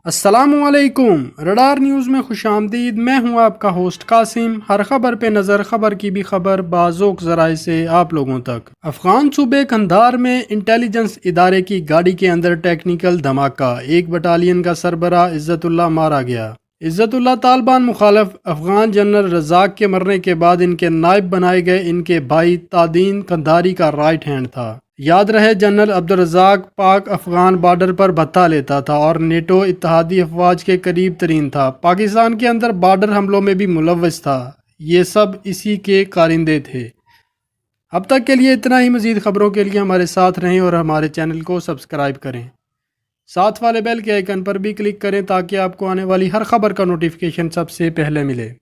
अस्सलामुअलैकुम। Radar news में खुश आमदीद। मैं हूं आपका होस्ट कासिम। हर खबर पे नज़र, खबर की भी खबर बाज़ोक ज़राए से आप लोगों तक। अफ़गान सूबे कंधार में इंटेलिजेंस इदारे की गाड़ी के अंदर टेक्निकल धमाका, एक बटालियन का सरबरा इज़्ज़तुल्लाह मारा गया। इज़्ज़तुल्लाह तालिबान मुखालिफ अफ़गान जनरल रज़ाक के मरने के बाद इनके नायब बनाए गए इनके भाई तादीन कंधारी का राइट हैंड था। याद रहे, जनरल अब्दुल रज़ाक पाक अफ़गान बॉर्डर पर भत्ता लेता था और नेटो इत्तहादी अफवाज के करीब तरीन था। पाकिस्तान के अंदर बॉर्डर हमलों में भी मुलव्वस था। ये सब इसी के कारिंदे थे। अब तक के लिए इतना ही। मज़ीद ख़बरों के लिए हमारे साथ रहें और हमारे चैनल को सब्सक्राइब करें। साथ वाले बेल के आइकन पर भी क्लिक करें ताकि आपको आने वाली हर खबर का नोटिफिकेशन सबसे पहले मिले।